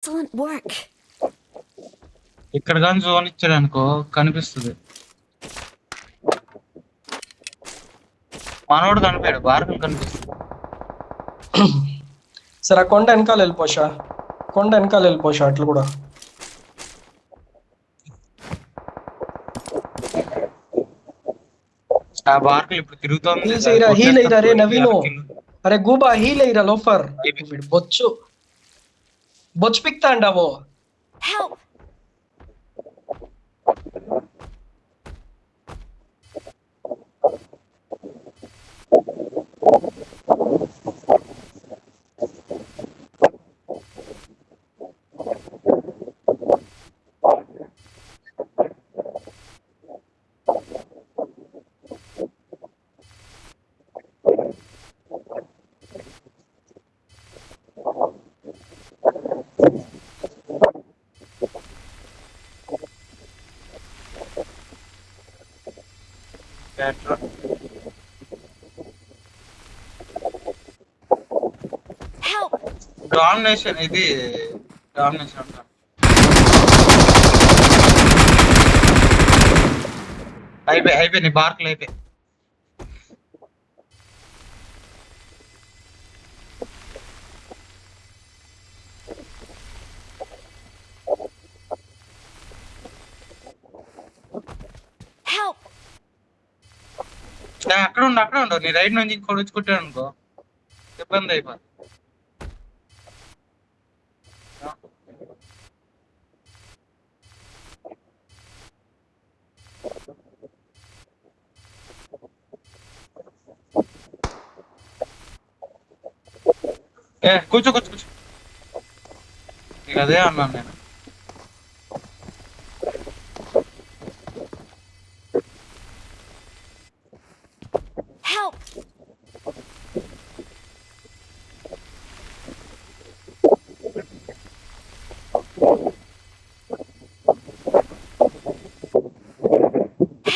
Excellent work. ఇక్కడ కానీ zone ఇచ్చాడు అనుకో కనిపిస్తుంది. మనోడు కనిపాడు, బార్కులు కనిపిస్తుంది. సరే కొండ వెనకాల వెళ్ళిపోషా, కొండ వెనకాల వెళ్ళిపోషా అట్లా కూడా. ఆ బార్కులు ఇప్పుడు తిరుగుతోంది. హీల్ అయ్యిరా రే నవీను. అరే గూబా హీల్ అయ్యిరా లోఫర్. బొచ్చు బొచ్చు పిక్తా అండావో. Help! Help! డామినేషన్ ఇది డామినేషన్ అంట. అయిపోయి నీ బార్కులు అయిపోయి. Help! అక్కడ ఉండు నీ రైట్ నుంచి కొడుచుకుంటాడు అనుకో ఇబ్బంది అయిపోతుంది. కూర్చో నీకు అదే అన్నాను నేను. Help!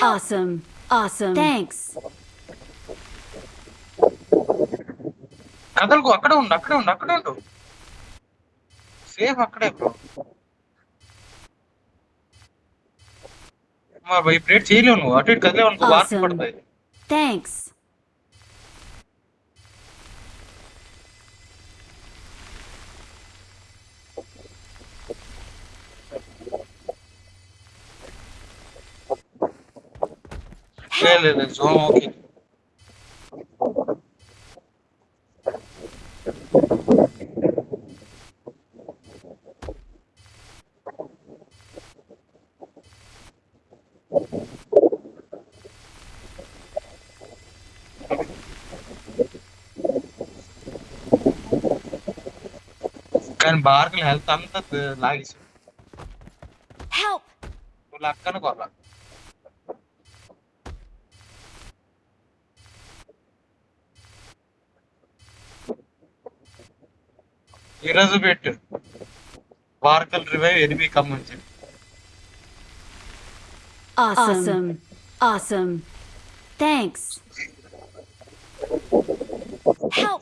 Awesome. Thanks. కదలకు అక్కడే ఉండు సేఫ్ అక్కడే బ్రో. మా వైబ్రేట్ చేయలేవు నువ్వు, అటు ఇటు కదిలేవు అనుకో వార్త పడతాయి. Thanks. లేదు జోన్ ఓకే. కానీ బార్కులు హెల్త్ అంతా లాగేసి నువ్వు లక్కను కొర్రా. ఈరోజు పెట్టు బార్కల్ రివైవ్ ఎనిమి కమ్మంచి. Awesome. Thanks. Help!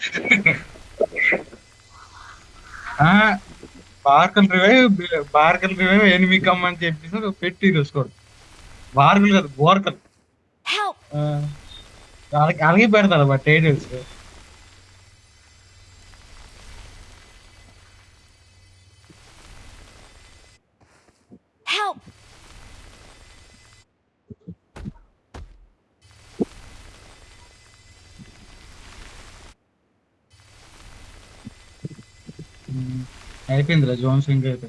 బార్కల్ రివైవ్ ఎనిమి కమ్మని చెప్పేసి పెట్టి చూసుకోడు. బార్కులు కాదు బోర్కల్. Help! అలాగే పెడతారు బట్ టైటిల్స్. Help! అయిపోయిందిరా జోన్ సింగ్ అయితే.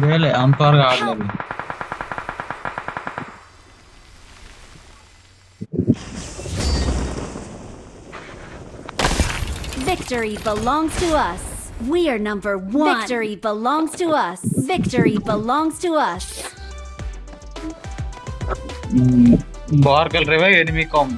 వేలే అంతవరకు ఆడలేదు. Victory belongs to us. We are number 1. Victory belongs to us. Victory belongs to us. బార్కల్ రివైవ్ ఎనిమి కమ్.